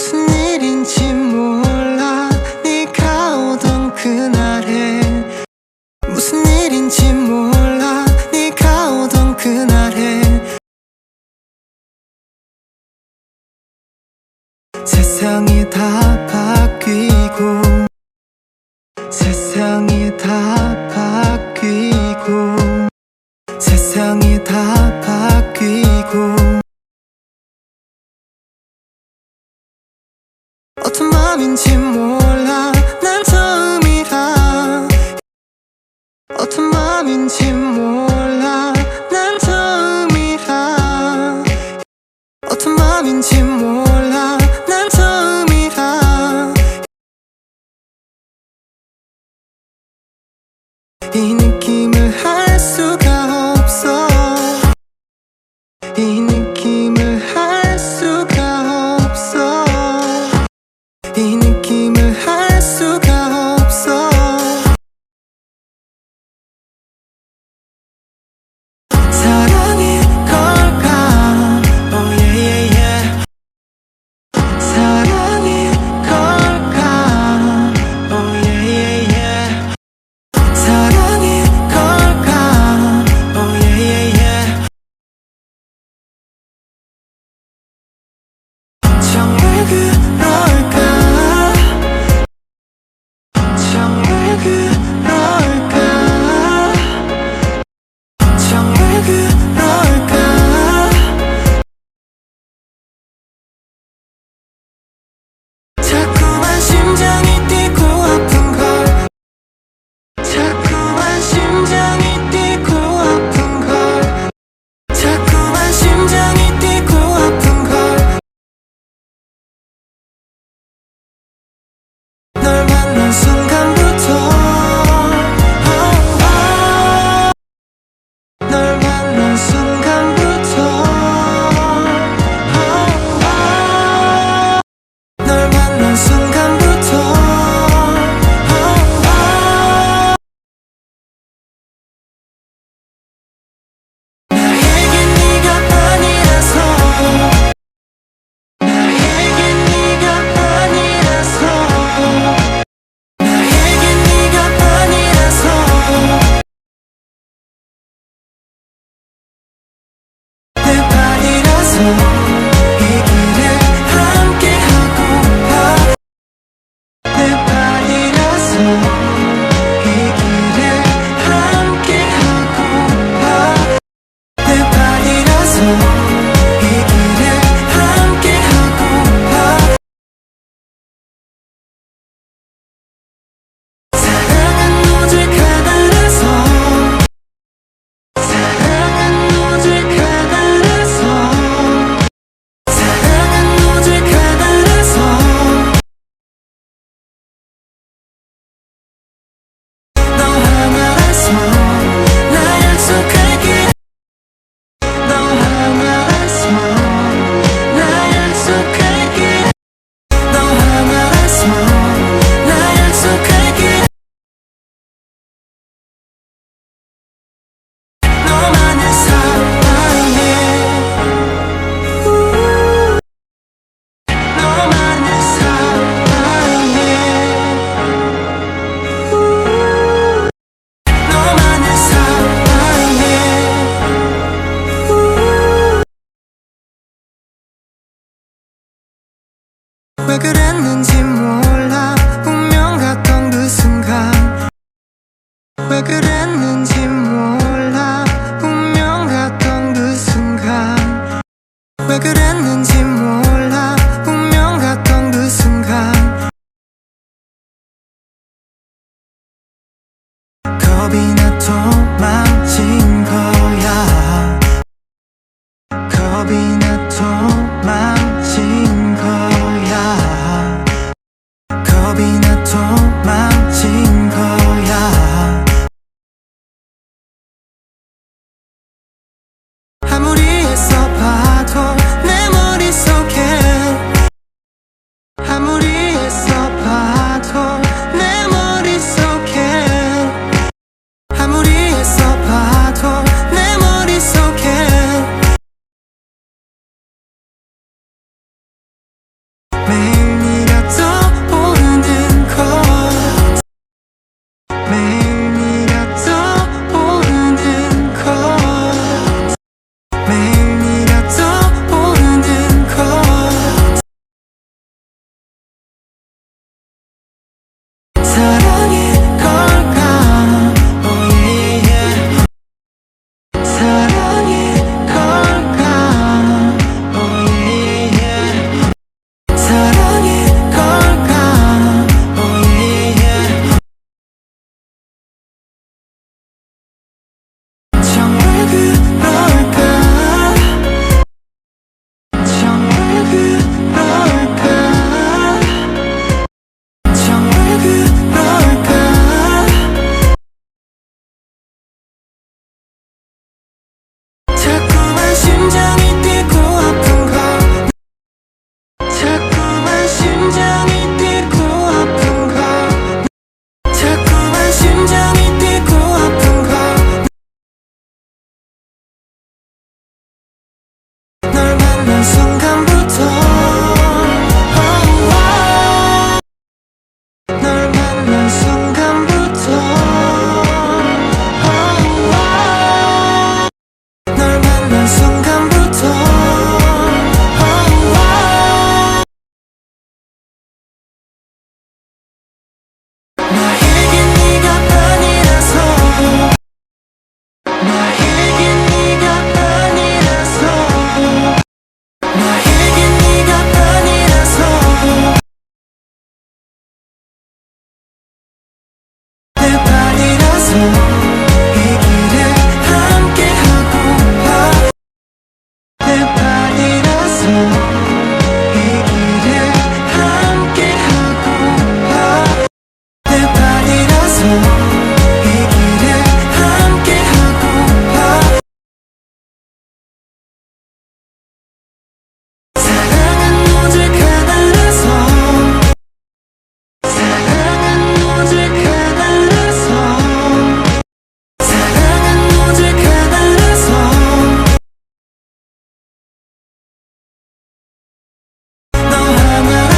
무슨 일인지 몰라 네가 오던 그날에 무슨 일인지 몰라 네가 오던 그날에 세상이 다 바뀌고 세상이 다 바뀌고 세상이 다 바뀌고 어떤 맘인지 몰라 난 처음이라 어떤 맘인지 몰라 난 처음이라 어떤 맘인지 몰라 난 처음이라 이 느낌을 할 수가 없어 이 느낌을 할 수가 없어 이 느낌을 할 수가 없어 사랑이 걸까 oh yeah yeah yeah 사랑이 걸까 oh yeah yeah yeah 사랑이 걸까 oh yeah yeah yeah 정말 그럴까 정말 그럴까 정말 그럴까 자꾸만 심장이 뛰고 아픈걸 자꾸만 심장이 뛰고 아픈걸 자꾸만 심장이 뛰고 아픈걸 널 만난 순간부터 널 만난 순간부터 널 만난 순간부터 나에겐 네가 반이라서 나에겐 네가 반이라서 나에겐 네가 반이라서 내 반이라서 이 길을 함께하고파 내 반이라서 이 길을 함께하고파 내 반이라서 이 길을 함께하고파 사랑은 오직 하나라서 사랑은 오직 하나라서 사랑은 오직 하나라서 너 하나라서 나 약속할게 너 하나라서 나 약속할게 너 하나라서 나 약속할게 너만을 사랑해 너만을 사랑해 너만을 사랑해 왜 그랬는지 몰라 운명 같던 그 순간 왜 그랬는지 몰라 운명 같던 그 순간 왜 그랬는지 몰라 운명 같던 그 순간 겁이 나 도망친 거야 겁이 나 도망친 거야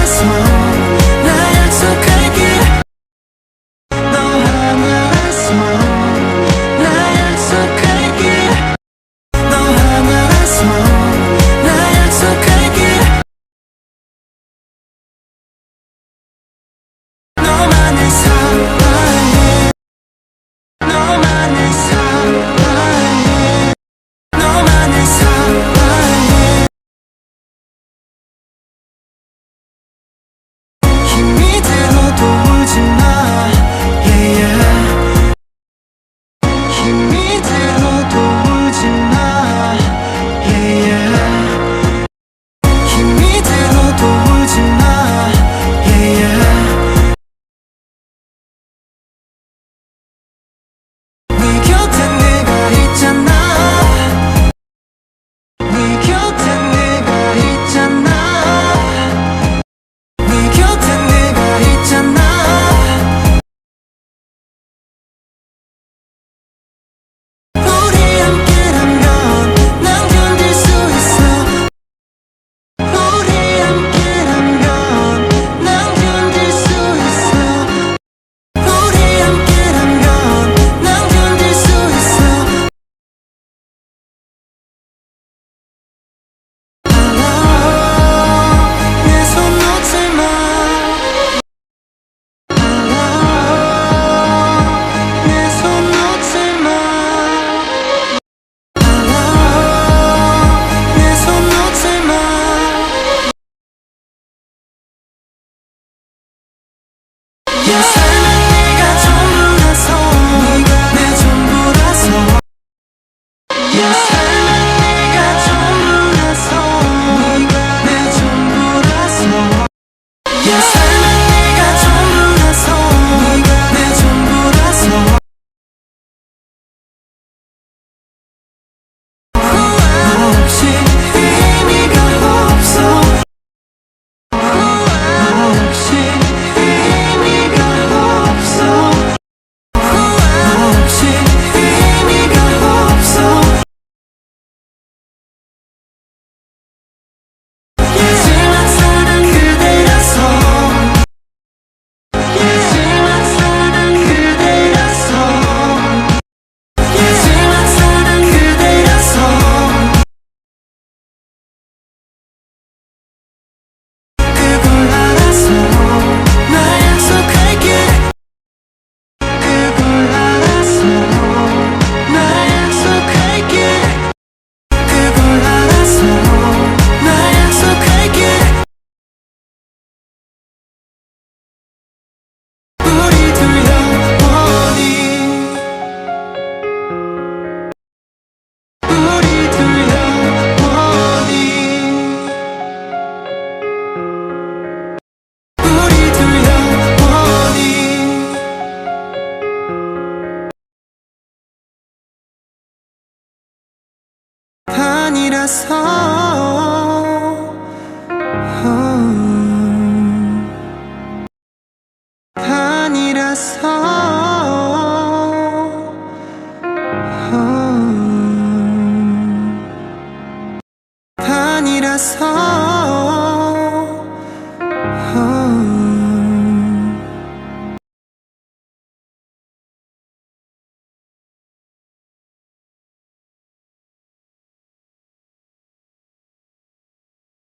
하나라서 나 약속할게 너 하나라서 나 약속할게 너 하나라서 나 약속할게 너만을 사랑해 너만을 사랑해 너만을 사랑해 힘이 들어도 울지마 yeah, yeah. 힘이 들어도 울지마 yeah, yeah. 힘이 들어도 울지마 yeah, yeah. 네 곁에 내가 있잖아 네 곁에 내가 있잖아 네 곁에 내가 있잖아 우리 함께라면 난 견딜 수 있어 우리 함께라면 난 견딜 수 있어 우리 함께라면 난 견딜 수 있어 내 손 놓지 마 내 손 놓지 마 내 손 놓지 마 내 삶은 네가 전부라서 네가 내 전부라서 내 삶은 네가 전부라서 네가 내 전부라서 내 삶은 네가 전부라서 네가 내 전부라서 너 없이 의미가 없어 너 없이 의미가 없어 너 없이 의미가 없어 예지만 사랑 그대라서 예지만 사랑 그대라서 예지만 사랑 그대라서 그걸 알아서 나 약속할게 그걸 알아서 나 약속할게 그걸 알아서 나 약속할게 우리 둘 영원히 우리 둘 영원히 우리 둘 영원히 반이라서